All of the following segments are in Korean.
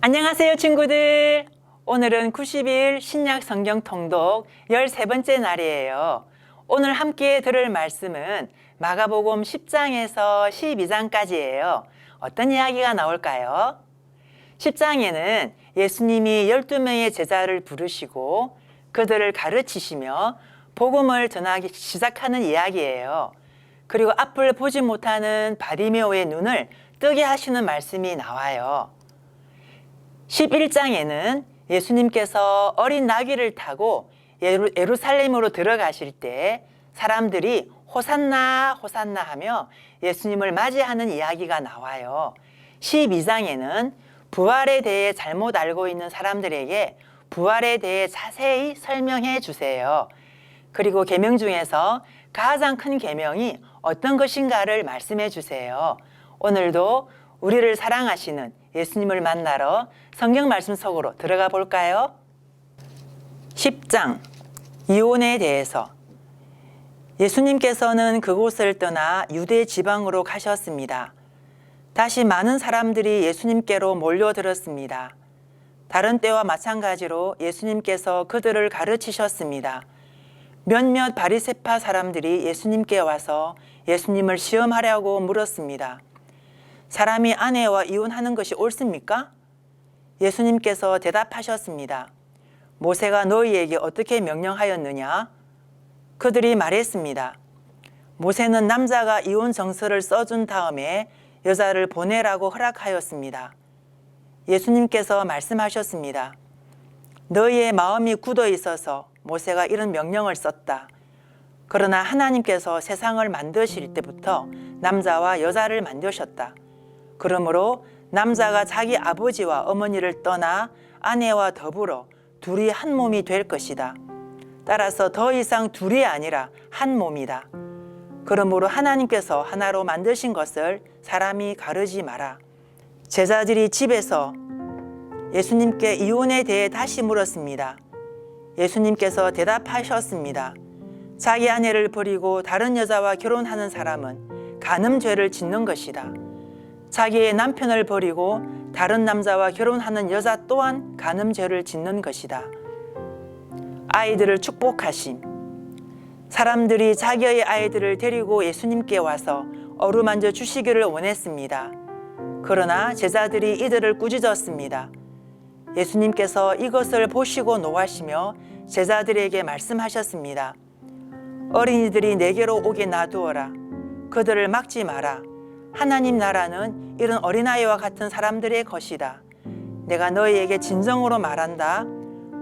안녕하세요 친구들. 오늘은 90일 신약 성경 통독 13번째 날이에요. 오늘 함께 들을 말씀은 마가복음 10장에서 12장까지예요. 어떤 이야기가 나올까요? 10장에는 예수님이 12명의 제자를 부르시고 그들을 가르치시며 복음을 전하기 시작하는 이야기예요. 그리고 앞을 보지 못하는 바디메오의 눈을 뜨게 하시는 말씀이 나와요. 11장에는 예수님께서 어린 나귀를 타고 예루살렘으로 들어가실 때 사람들이 호산나 호산나 하며 예수님을 맞이하는 이야기가 나와요. 12장에는 부활에 대해 잘못 알고 있는 사람들에게 부활에 대해 자세히 설명해 주세요. 그리고 계명 중에서 가장 큰 계명이 어떤 것인가를 말씀해 주세요. 오늘도 우리를 사랑하시는 예수님을 만나러 성경 말씀 속으로 들어가 볼까요? 10장 이혼에 대해서. 예수님께서는 그곳을 떠나 유대 지방으로 가셨습니다. 다시 많은 사람들이 예수님께로 몰려들었습니다. 다른 때와 마찬가지로 예수님께서 그들을 가르치셨습니다. 몇몇 바리새파 사람들이 예수님께 와서 예수님을 시험하려고 물었습니다. 사람이 아내와 이혼하는 것이 옳습니까? 예수님께서 대답하셨습니다. 모세가 너희에게 어떻게 명령하였느냐? 그들이 말했습니다. 모세는 남자가 이혼 정서를 써준 다음에 여자를 보내라고 허락하였습니다. 예수님께서 말씀하셨습니다. 너희의 마음이 굳어 있어서 모세가 이런 명령을 썼다. 그러나 하나님께서 세상을 만드실 때부터 남자와 여자를 만드셨다. 그러므로 남자가 자기 아버지와 어머니를 떠나 아내와 더불어 둘이 한 몸이 될 것이다. 따라서 더 이상 둘이 아니라 한 몸이다. 그러므로 하나님께서 하나로 만드신 것을 사람이 가르지 마라. 제자들이 집에서 예수님께 이혼에 대해 다시 물었습니다. 예수님께서 대답하셨습니다. 자기 아내를 버리고 다른 여자와 결혼하는 사람은 간음죄를 짓는 것이다. 자기의 남편을 버리고 다른 남자와 결혼하는 여자 또한 간음죄를 짓는 것이다. 아이들을 축복하심. 사람들이 자기의 아이들을 데리고 예수님께 와서 어루만져 주시기를 원했습니다. 그러나 제자들이 이들을 꾸짖었습니다. 예수님께서 이것을 보시고 노하시며 제자들에게 말씀하셨습니다. 어린이들이 내게로 오게 놔두어라. 그들을 막지 마라. 하나님 나라는 이런 어린아이와 같은 사람들의 것이다. 내가 너희에게 진정으로 말한다.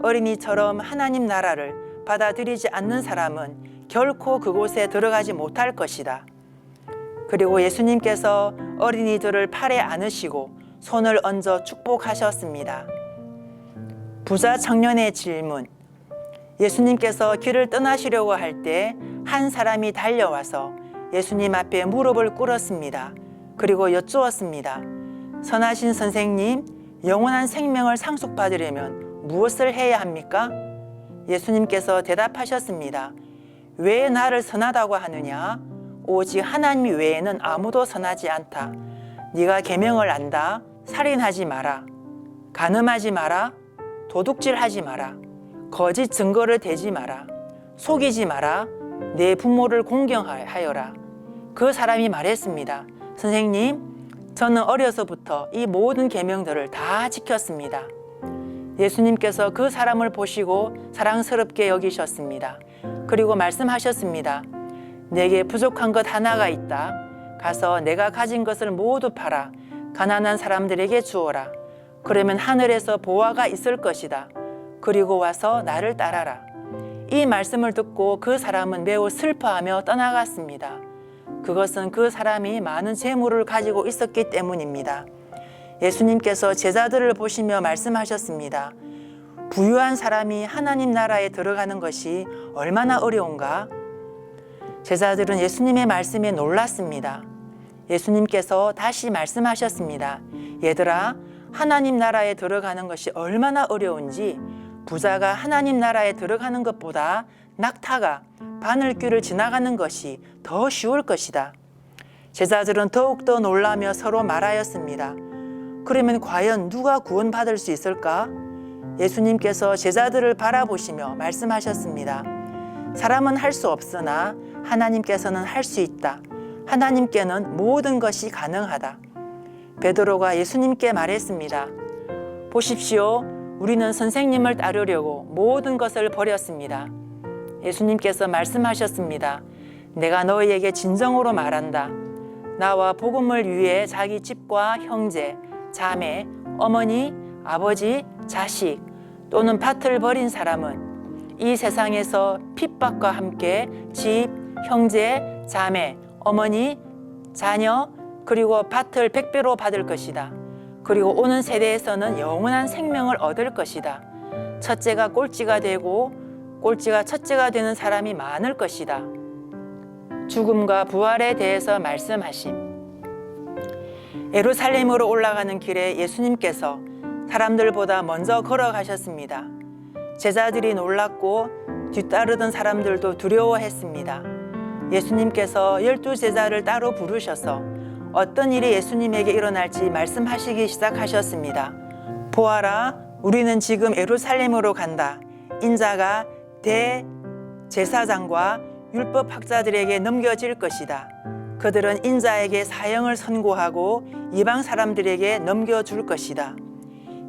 어린이처럼 하나님 나라를 받아들이지 않는 사람은 결코 그곳에 들어가지 못할 것이다. 그리고 예수님께서 어린이들을 팔에 안으시고 손을 얹어 축복하셨습니다. 부자 청년의 질문. 예수님께서 길을 떠나시려고 할 때 한 사람이 달려와서 예수님 앞에 무릎을 꿇었습니다. 그리고 여쭈었습니다. 선하신 선생님, 영원한 생명을 상속받으려면 무엇을 해야 합니까? 예수님께서 대답하셨습니다. 왜 나를 선하다고 하느냐? 오직 하나님 외에는 아무도 선하지 않다. 네가 계명을 안다. 살인하지 마라. 간음하지 마라. 도둑질하지 마라. 거짓 증거를 대지 마라. 속이지 마라. 내 부모를 공경하여라. 그 사람이 말했습니다. 선생님, 저는 어려서부터 이 모든 계명들을 다 지켰습니다. 예수님께서 그 사람을 보시고 사랑스럽게 여기셨습니다. 그리고 말씀하셨습니다. 내게 부족한 것 하나가 있다. 가서 내가 가진 것을 모두 팔아 가난한 사람들에게 주어라. 그러면 하늘에서 보화가 있을 것이다. 그리고 와서 나를 따라라. 이 말씀을 듣고 그 사람은 매우 슬퍼하며 떠나갔습니다. 그것은 그 사람이 많은 재물을 가지고 있었기 때문입니다. 예수님께서 제자들을 보시며 말씀하셨습니다. 부유한 사람이 하나님 나라에 들어가는 것이 얼마나 어려운가? 제자들은 예수님의 말씀에 놀랐습니다. 예수님께서 다시 말씀하셨습니다. 얘들아, 하나님 나라에 들어가는 것이 얼마나 어려운지 부자가 하나님 나라에 들어가는 것보다 낙타가 바늘길을 지나가는 것이 더 쉬울 것이다. 제자들은 더욱더 놀라며 서로 말하였습니다. 그러면 과연 누가 구원받을 수 있을까? 예수님께서 제자들을 바라보시며 말씀하셨습니다. 사람은 할 수 없으나 하나님께서는 할 수 있다. 하나님께는 모든 것이 가능하다. 베드로가 예수님께 말했습니다. 보십시오. 우리는 선생님을 따르려고 모든 것을 버렸습니다. 예수님께서 말씀하셨습니다. 내가 너희에게 진정으로 말한다. 나와 복음을 위해 자기 집과 형제, 자매, 어머니, 아버지, 자식 또는 밭을 버린 사람은 이 세상에서 핍박과 함께 집, 형제, 자매, 어머니, 자녀 그리고 밭을 100배로 받을 것이다. 그리고 오는 세대에서는 영원한 생명을 얻을 것이다. 첫째가 꼴찌가 되고 꼴찌가 첫째가 되는 사람이 많을 것이다. 죽음과 부활에 대해서 말씀하심. 예루살렘으로 올라가는 길에 예수님께서 사람들보다 먼저 걸어가셨습니다. 제자들이 놀랐고 뒤따르던 사람들도 두려워했습니다. 예수님께서 12제자를 따로 부르셔서 어떤 일이 예수님에게 일어날지 말씀하시기 시작하셨습니다. 보아라, 우리는 지금 예루살렘으로 간다. 인자가 대제사장과 율법학자들에게 넘겨질 것이다. 그들은 인자에게 사형을 선고하고 이방 사람들에게 넘겨줄 것이다.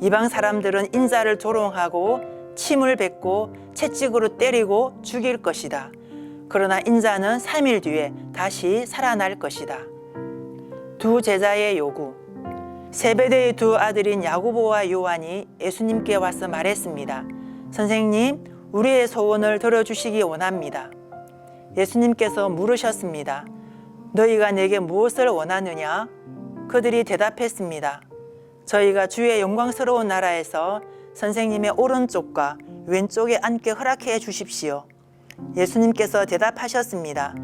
이방 사람들은 인자를 조롱하고 침을 뱉고 채찍으로 때리고 죽일 것이다. 그러나 인자는 3일 뒤에 다시 살아날 것이다. 두 제자의 요구. 세베대의 두 아들인 야고보와 요한이 예수님께 와서 말했습니다. 선생님, 우리의 소원을 들어주시기 원합니다. 예수님께서 물으셨습니다. 너희가 내게 무엇을 원하느냐? 그들이 대답했습니다. 저희가 주의 영광스러운 나라에서 선생님의 오른쪽과 왼쪽에 앉게 허락해 주십시오. 예수님께서 대답하셨습니다.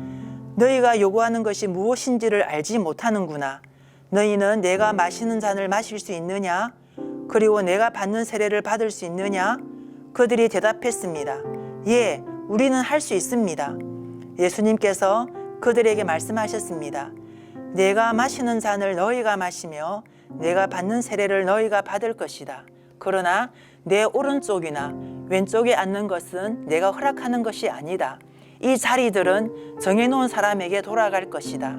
너희가 요구하는 것이 무엇인지를 알지 못하는구나. 너희는 내가 마시는 잔을 마실 수 있느냐? 그리고 내가 받는 세례를 받을 수 있느냐? 그들이 대답했습니다. 예, 우리는 할 수 있습니다. 예수님께서 그들에게 말씀하셨습니다. 내가 마시는 잔을 너희가 마시며 내가 받는 세례를 너희가 받을 것이다. 그러나 내 오른쪽이나 왼쪽에 앉는 것은 내가 허락하는 것이 아니다. 이 자리들은 정해놓은 사람에게 돌아갈 것이다.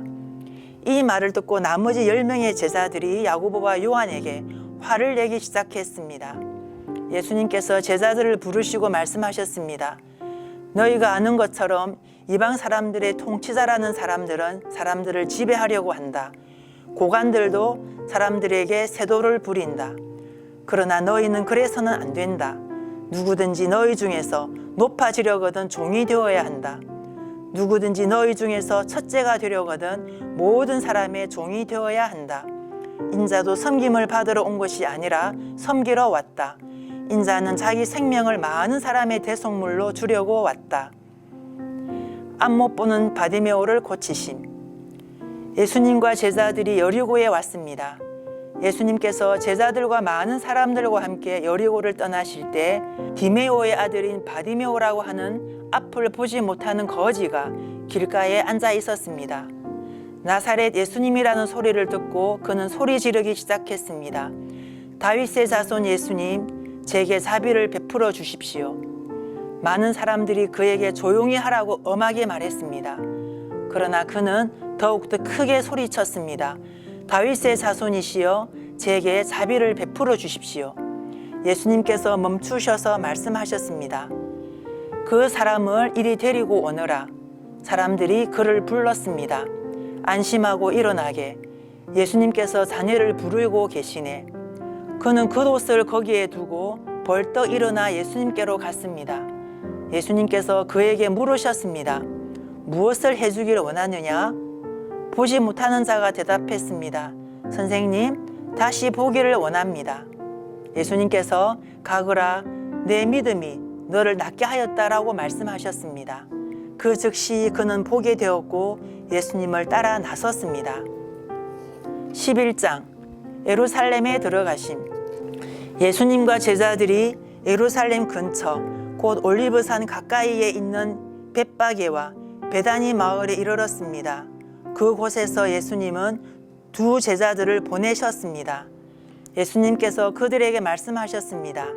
이 말을 듣고 나머지 10명의 제자들이 야고보와 요한에게 화를 내기 시작했습니다. 예수님께서 제자들을 부르시고 말씀하셨습니다. 너희가 아는 것처럼 이방 사람들의 통치자라는 사람들은 사람들을 지배하려고 한다. 고관들도 사람들에게 세도를 부린다. 그러나 너희는 그래서는 안 된다. 누구든지 너희 중에서 높아지려거든 종이 되어야 한다. 누구든지 너희 중에서 첫째가 되려거든 모든 사람의 종이 되어야 한다. 인자도 섬김을 받으러 온 것이 아니라 섬기러 왔다. 인자는 자기 생명을 많은 사람의 대속물로 주려고 왔다. 안못 보는 바디메오를 고치심. 예수님과 제자들이 여리고에 왔습니다. 예수님께서 제자들과 많은 사람들과 함께 여리고를 떠나실 때 디메오의 아들인 바디메오라고 하는 앞을 보지 못하는 거지가 길가에 앉아 있었습니다. 나사렛 예수님이라는 소리를 듣고 그는 소리 지르기 시작했습니다. 다윗의 자손 예수님, 제게 자비를 베풀어 주십시오. 많은 사람들이 그에게 조용히 하라고 엄하게 말했습니다. 그러나 그는 더욱더 크게 소리쳤습니다. 다윗의 자손이시여, 제게 자비를 베풀어 주십시오. 예수님께서 멈추셔서 말씀하셨습니다. 그 사람을 이리 데리고 오너라. 사람들이 그를 불렀습니다. 안심하고 일어나게. 예수님께서 자녀를 부르고 계시네. 그는 겉옷을 거기에 두고 벌떡 일어나 예수님께로 갔습니다. 예수님께서 그에게 물으셨습니다. 무엇을 해주기를 원하느냐? 보지 못하는 자가 대답했습니다. 선생님, 다시 보기를 원합니다. 예수님께서 가거라, 내 믿음이 너를 낫게 하였다라고 말씀하셨습니다. 그 즉시 그는 보게 되었고 예수님을 따라 나섰습니다. 11장 예루살렘에 들어가심. 예수님과 제자들이 예루살렘 근처 곧 올리브산 가까이에 있는 벳바게와 베다니 마을에 이르렀습니다. 그곳에서 예수님은 두 제자들을 보내셨습니다. 예수님께서 그들에게 말씀하셨습니다.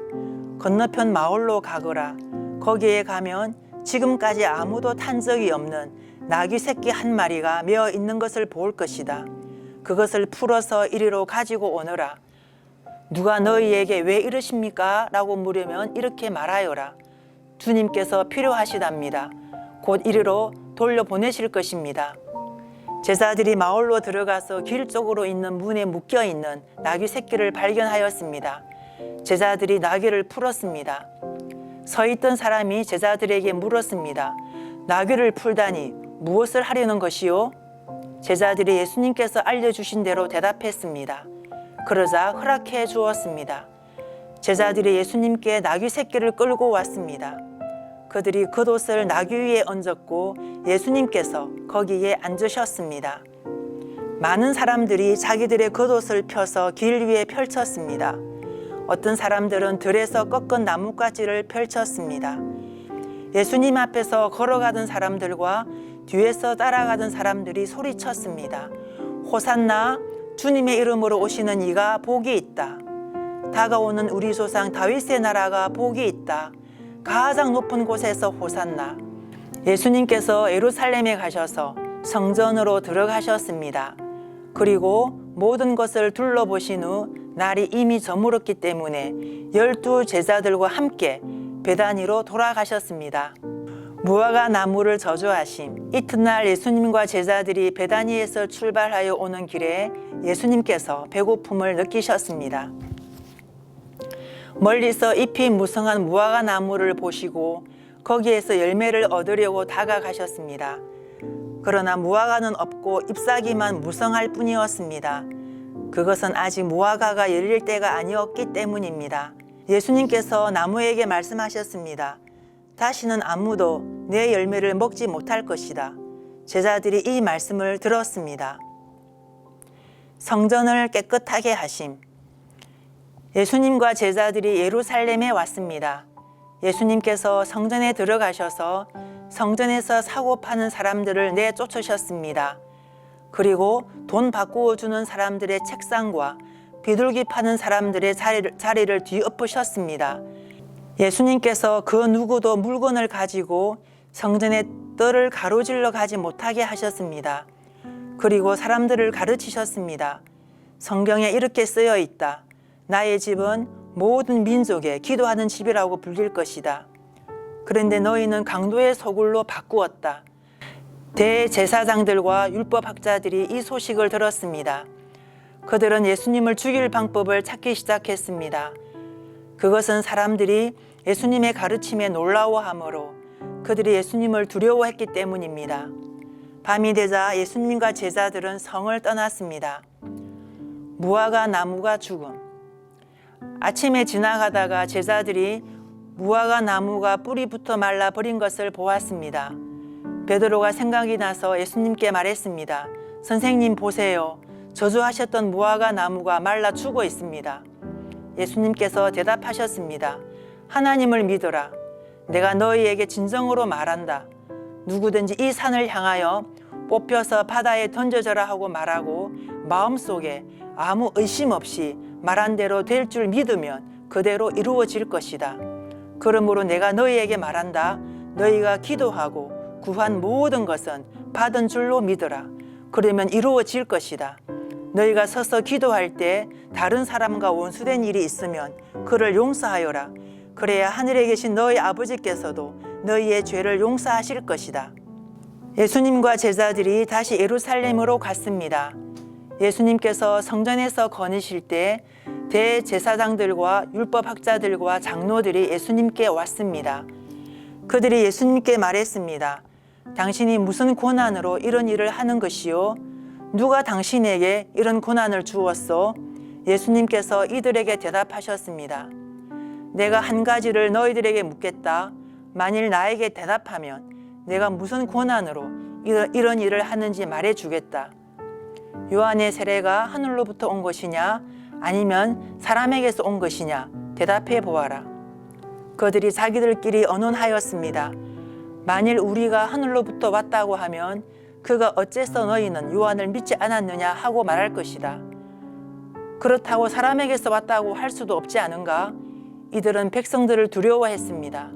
건너편 마을로 가거라. 거기에 가면 지금까지 아무도 탄 적이 없는 나귀 새끼 한 마리가 메어 있는 것을 볼 것이다. 그것을 풀어서 이리로 가지고 오너라. 누가 너희에게 왜 이러십니까? 라고 물으면 이렇게 말하여라. 주님께서 필요하시답니다. 곧 이리로 돌려보내실 것입니다. 제자들이 마을로 들어가서 길 쪽으로 있는 문에 묶여있는 나귀 새끼를 발견하였습니다. 제자들이 나귀를 풀었습니다. 서 있던 사람이 제자들에게 물었습니다. 나귀를 풀다니 무엇을 하려는 것이요? 제자들이 예수님께서 알려주신 대로 대답했습니다. 그러자 허락해 주었습니다. 제자들이 예수님께 나귀 새끼를 끌고 왔습니다. 그들이 겉옷을 나귀 위에 얹었고 예수님께서 거기에 앉으셨습니다. 많은 사람들이 자기들의 겉옷을 펴서 길 위에 펼쳤습니다. 어떤 사람들은 들에서 꺾은 나뭇가지를 펼쳤습니다. 예수님 앞에서 걸어가던 사람들과 뒤에서 따라가던 사람들이 소리쳤습니다. 호산나, 주님의 이름으로 오시는 이가 복이 있다. 다가오는 우리 조상 다윗의 나라가 복이 있다. 가장 높은 곳에서 호산나. 예수님께서 예루살렘에 가셔서 성전으로 들어가셨습니다. 그리고 모든 것을 둘러보신 후 날이 이미 저물었기 때문에 12 제자들과 함께 베다니로 돌아가셨습니다. 무화과 나무를 저주하심. 이튿날 예수님과 제자들이 베다니에서 출발하여 오는 길에 예수님께서 배고픔을 느끼셨습니다. 멀리서 잎이 무성한 무화과 나무를 보시고 거기에서 열매를 얻으려고 다가가셨습니다. 그러나 무화과는 없고 잎사귀만 무성할 뿐이었습니다. 그것은 아직 무화과가 열릴 때가 아니었기 때문입니다. 예수님께서 나무에게 말씀하셨습니다. 다시는 아무도 내 열매를 먹지 못할 것이다. 제자들이 이 말씀을 들었습니다. 성전을 깨끗하게 하심. 예수님과 제자들이 예루살렘에 왔습니다. 예수님께서 성전에 들어가셔서 성전에서 사고 파는 사람들을 내쫓으셨습니다. 그리고 돈 바꾸어 주는 사람들의 책상과 비둘기 파는 사람들의 자리를 뒤엎으셨습니다. 예수님께서 그 누구도 물건을 가지고 성전의 뜰을 가로질러 가지 못하게 하셨습니다. 그리고 사람들을 가르치셨습니다. 성경에 이렇게 쓰여 있다. 나의 집은 모든 민족에 기도하는 집이라고 불릴 것이다. 그런데 너희는 강도의 소굴로 바꾸었다. 대제사장들과 율법학자들이 이 소식을 들었습니다. 그들은 예수님을 죽일 방법을 찾기 시작했습니다. 그것은 사람들이 예수님의 가르침에 놀라워하므로 그들이 예수님을 두려워했기 때문입니다. 밤이 되자 예수님과 제자들은 성을 떠났습니다. 무화과 나무가 죽음. 아침에 지나가다가 제자들이 무화과 나무가 뿌리부터 말라 버린 것을 보았습니다. 베드로가 생각이 나서 예수님께 말했습니다. 선생님 보세요. 저주하셨던 무화과 나무가 말라 죽어 있습니다. 예수님께서 대답하셨습니다. 하나님을 믿어라. 내가 너희에게 진정으로 말한다. 누구든지 이 산을 향하여 뽑혀서 바다에 던져져라 하고 말하고 마음속에 아무 의심 없이 말한 대로 될 줄 믿으면 그대로 이루어질 것이다. 그러므로 내가 너희에게 말한다. 너희가 기도하고 구한 모든 것은 받은 줄로 믿어라. 그러면 이루어질 것이다. 너희가 서서 기도할 때 다른 사람과 원수된 일이 있으면 그를 용서하여라. 그래야 하늘에 계신 너희 아버지께서도 너희의 죄를 용서하실 것이다. 예수님과 제자들이 다시 예루살렘으로 갔습니다. 예수님께서 성전에서 거니실 때 대제사장들과 율법학자들과 장로들이 예수님께 왔습니다. 그들이 예수님께 말했습니다. 당신이 무슨 권한으로 이런 일을 하는 것이요? 누가 당신에게 이런 권한을 주었소? 예수님께서 이들에게 대답하셨습니다. 내가 한 가지를 너희들에게 묻겠다. 만일 나에게 대답하면 내가 무슨 권한으로 이런 일을 하는지 말해주겠다. 요한의 세례가 하늘로부터 온 것이냐 아니면 사람에게서 온 것이냐 대답해 보아라. 그들이 자기들끼리 언론하였습니다. 만일 우리가 하늘로부터 왔다고 하면 그가 어째서 너희는 요한을 믿지 않았느냐 하고 말할 것이다. 그렇다고 사람에게서 왔다고 할 수도 없지 않은가? 이들은 백성들을 두려워했습니다.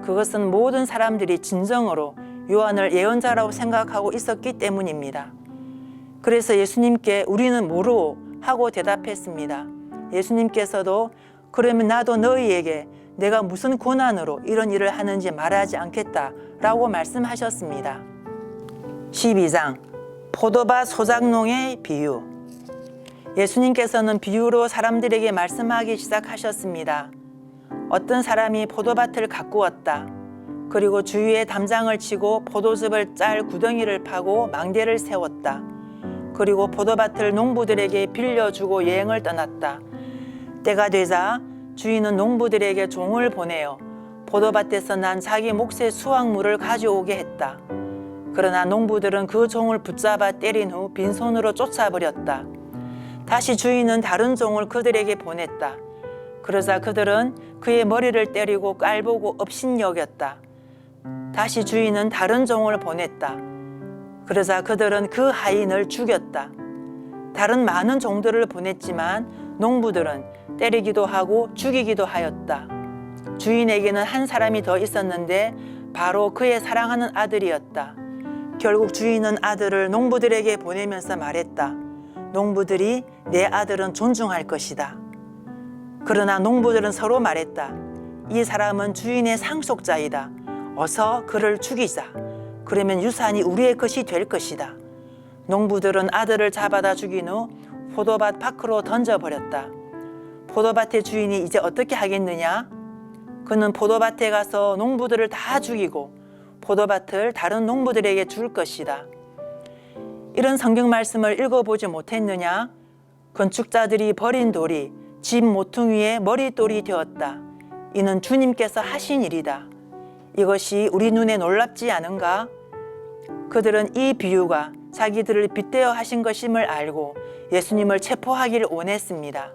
그것은 모든 사람들이 진정으로 요한을 예언자라고 생각하고 있었기 때문입니다. 그래서 예수님께 우리는 모르오 하고 대답했습니다. 예수님께서도 그러면 나도 너희에게 내가 무슨 권한으로 이런 일을 하는지 말하지 않겠다 라고 말씀하셨습니다. 12장 포도밭 소작농의 비유. 예수님께서는 비유로 사람들에게 말씀하기 시작하셨습니다. 어떤 사람이 포도밭을 가꾸었다. 그리고 주위에 담장을 치고 포도즙을 짤 구덩이를 파고 망대를 세웠다. 그리고 포도밭을 농부들에게 빌려주고 여행을 떠났다. 때가 되자 주인은 농부들에게 종을 보내어 포도밭에서 난 자기 몫의 수확물을 가져오게 했다. 그러나 농부들은 그 종을 붙잡아 때린 후 빈손으로 쫓아버렸다. 다시 주인은 다른 종을 그들에게 보냈다. 그러자 그들은 그의 머리를 때리고 깔보고 업신여겼다. 다시 주인은 다른 종을 보냈다. 그러자 그들은 그 하인을 죽였다. 다른 많은 종들을 보냈지만 농부들은 때리기도 하고 죽이기도 하였다. 주인에게는 한 사람이 더 있었는데 바로 그의 사랑하는 아들이었다. 결국 주인은 아들을 농부들에게 보내면서 말했다. 농부들이 내 아들은 존중할 것이다. 그러나 농부들은 서로 말했다. 이 사람은 주인의 상속자이다. 어서 그를 죽이자. 그러면 유산이 우리의 것이 될 것이다. 농부들은 아들을 잡아다 죽인 후 포도밭 밖으로 던져버렸다. 포도밭의 주인이 이제 어떻게 하겠느냐? 그는 포도밭에 가서 농부들을 다 죽이고 포도밭을 다른 농부들에게 줄 것이다. 이런 성경 말씀을 읽어보지 못했느냐? 건축자들이 버린 돌이 집 모퉁이의 머릿돌이 되었다. 이는 주님께서 하신 일이다. 이것이 우리 눈에 놀랍지 않은가? 그들은 이 비유가 자기들을 빗대어 하신 것임을 알고 예수님을 체포하기를 원했습니다.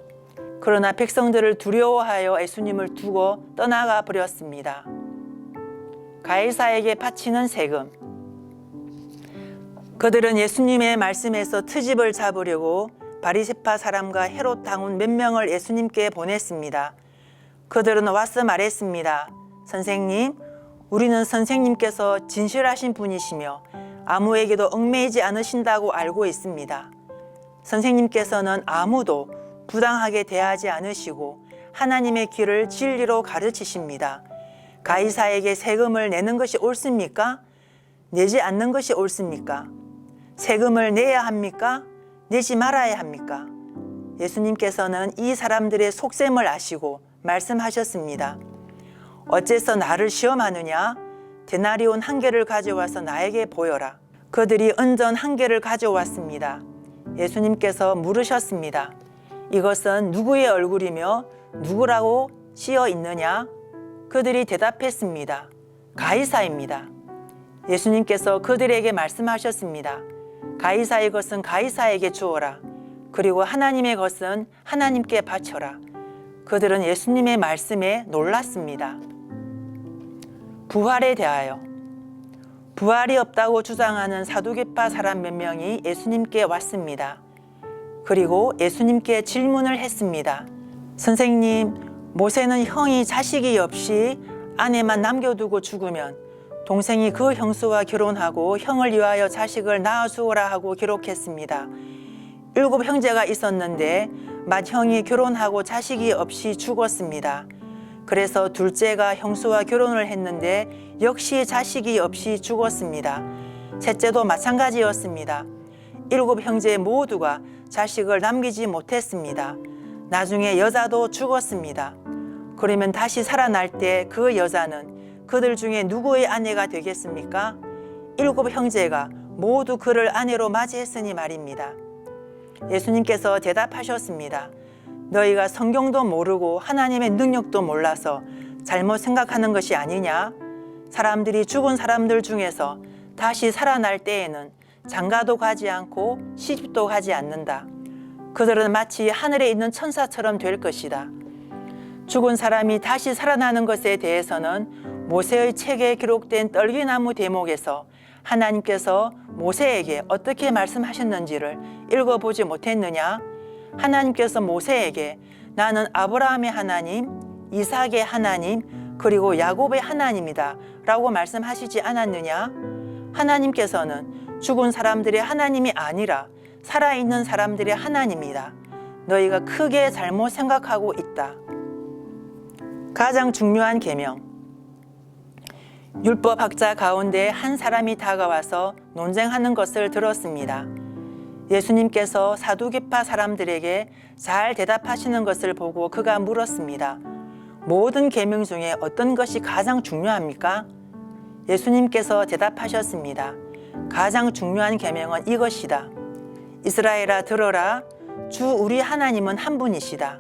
그러나 백성들을 두려워하여 예수님을 두고 떠나가 버렸습니다. 가이사에게 바치는 세금. 그들은 예수님의 말씀에서 트집을 잡으려고 바리새파 사람과 헤롯 당원 몇 명을 예수님께 보냈습니다. 그들은 와서 말했습니다. 선생님, 우리는 선생님께서 진실하신 분이시며 아무에게도 얽매이지 않으신다고 알고 있습니다. 선생님께서는 아무도 부당하게 대하지 않으시고 하나님의 길을 진리로 가르치십니다. 가이사에게 세금을 내는 것이 옳습니까? 내지 않는 것이 옳습니까? 세금을 내야 합니까? 내지 말아야 합니까? 예수님께서는 이 사람들의 속셈을 아시고 말씀하셨습니다. 어째서 나를 시험하느냐? 데나리온 한 개를 가져와서 나에게 보여라. 그들이 은전 한 개를 가져왔습니다. 예수님께서 물으셨습니다. 이것은 누구의 얼굴이며 누구라고 씌어 있느냐? 그들이 대답했습니다. 가이사입니다. 예수님께서 그들에게 말씀하셨습니다. 가이사의 것은 가이사에게 주어라. 그리고 하나님의 것은 하나님께 바쳐라. 그들은 예수님의 말씀에 놀랐습니다. 부활에 대하여. 부활이 없다고 주장하는 사두개파 사람 몇 명이 예수님께 왔습니다. 그리고 예수님께 질문을 했습니다. 선생님, 모세는 형이 자식이 없이 아내만 남겨두고 죽으면 동생이 그 형수와 결혼하고 형을 위하여 자식을 낳아주어라 하고 기록했습니다. 7 형제가 있었는데 맏형이 결혼하고 자식이 없이 죽었습니다. 그래서 둘째가 형수와 결혼을 했는데 역시 자식이 없이 죽었습니다. 셋째도 마찬가지였습니다. 7 형제 모두가 자식을 남기지 못했습니다. 나중에 여자도 죽었습니다. 그러면 다시 살아날 때 그 여자는 그들 중에 누구의 아내가 되겠습니까? 7 형제가 모두 그를 아내로 맞이했으니 말입니다. 예수님께서 대답하셨습니다. 너희가 성경도 모르고 하나님의 능력도 몰라서 잘못 생각하는 것이 아니냐? 사람들이 죽은 사람들 중에서 다시 살아날 때에는 장가도 가지 않고 시집도 가지 않는다. 그들은 마치 하늘에 있는 천사처럼 될 것이다. 죽은 사람이 다시 살아나는 것에 대해서는 모세의 책에 기록된 떨기나무 대목에서 하나님께서 모세에게 어떻게 말씀하셨는지를 읽어보지 못했느냐? 하나님께서 모세에게 나는 아브라함의 하나님, 이삭의 하나님, 그리고 야곱의 하나님이다 라고 말씀하시지 않았느냐? 하나님께서는 죽은 사람들의 하나님이 아니라 살아있는 사람들의 하나님이다. 너희가 크게 잘못 생각하고 있다. 가장 중요한 계명. 율법학자 가운데 한 사람이 다가와서 논쟁하는 것을 들었습니다. 예수님께서 사두개파 사람들에게 잘 대답하시는 것을 보고 그가 물었습니다. 모든 계명 중에 어떤 것이 가장 중요합니까? 예수님께서 대답하셨습니다. 가장 중요한 계명은 이것이다. 이스라엘아 들어라. 주 우리 하나님은 한 분이시다.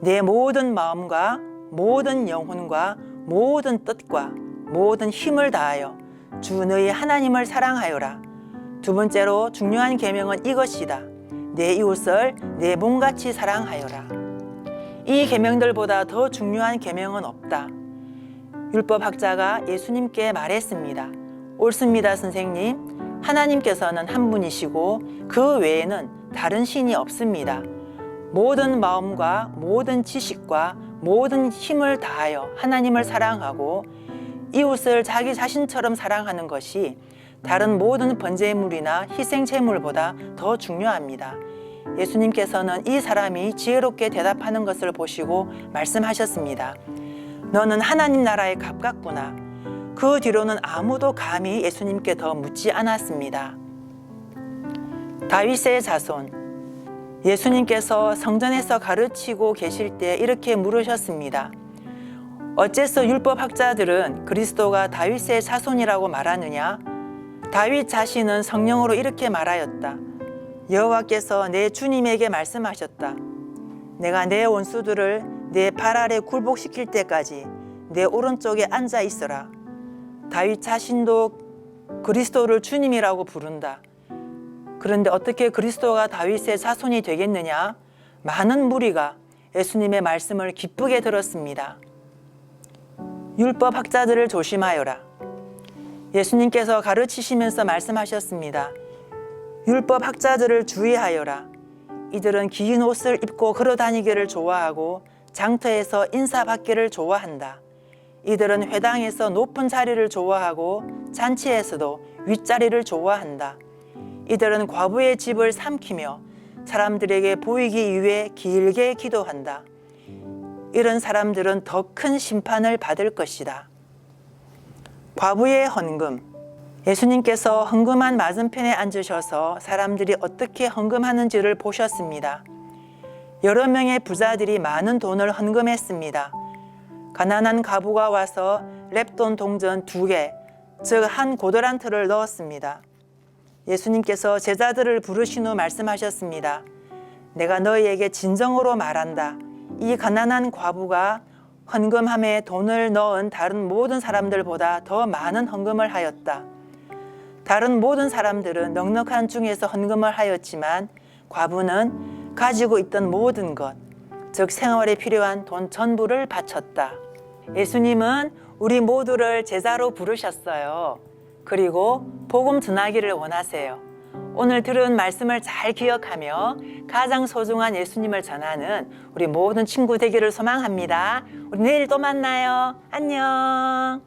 내 모든 마음과 모든 영혼과 모든 뜻과 모든 힘을 다하여 주 너희 하나님을 사랑하여라. 두 번째로 중요한 계명은 이것이다. 내 이웃을 내 몸같이 사랑하여라. 이 계명들보다 더 중요한 계명은 없다. 율법학자가 예수님께 말했습니다. 옳습니다, 선생님. 하나님께서는 한 분이시고 그 외에는 다른 신이 없습니다. 모든 마음과 모든 지식과 모든 힘을 다하여 하나님을 사랑하고 이웃을 자기 자신처럼 사랑하는 것이 다른 모든 번제물이나 희생제물보다 더 중요합니다. 예수님께서는 이 사람이 지혜롭게 대답하는 것을 보시고 말씀하셨습니다. 너는 하나님 나라에 가깝구나. 그 뒤로는 아무도 감히 예수님께 더 묻지 않았습니다. 다윗의 자손. 예수님께서 성전에서 가르치고 계실 때 이렇게 물으셨습니다. 어째서 율법학자들은 그리스도가 다윗의 자손이라고 말하느냐? 다윗 자신은 성령으로 이렇게 말하였다. 여호와께서 내 주님에게 말씀하셨다. 내가 내 원수들을 내 발 아래 굴복시킬 때까지 내 오른쪽에 앉아 있어라. 다윗 자신도 그리스도를 주님이라고 부른다. 그런데 어떻게 그리스도가 다윗의 자손이 되겠느냐? 많은 무리가 예수님의 말씀을 기쁘게 들었습니다. 율법학자들을 조심하여라. 예수님께서 가르치시면서 말씀하셨습니다. 율법학자들을 주의하여라. 이들은 긴 옷을 입고 걸어다니기를 좋아하고 장터에서 인사받기를 좋아한다. 이들은 회당에서 높은 자리를 좋아하고 잔치에서도 윗자리를 좋아한다. 이들은 과부의 집을 삼키며 사람들에게 보이기 위해 길게 기도한다. 이런 사람들은 더 큰 심판을 받을 것이다. 과부의 헌금. 예수님께서 헌금한 맞은편에 앉으셔서 사람들이 어떻게 헌금하는지를 보셨습니다. 여러 명의 부자들이 많은 돈을 헌금했습니다. 가난한 과부가 와서 렙돈 동전 2개, 즉 한 고더란트를 넣었습니다. 예수님께서 제자들을 부르신 후 말씀하셨습니다. 내가 너희에게 진정으로 말한다. 이 가난한 과부가 헌금함에 돈을 넣은 다른 모든 사람들보다 더 많은 헌금을 하였다. 다른 모든 사람들은 넉넉한 중에서 헌금을 하였지만 과부는 가지고 있던 모든 것, 즉 생활에 필요한 돈 전부를 바쳤다. 예수님은 우리 모두를 제자로 부르셨어요. 그리고 복음 전하기를 원하세요. 오늘 들은 말씀을 잘 기억하며 가장 소중한 예수님을 전하는 우리 모든 친구 되기를 소망합니다. 우리 내일 또 만나요. 안녕.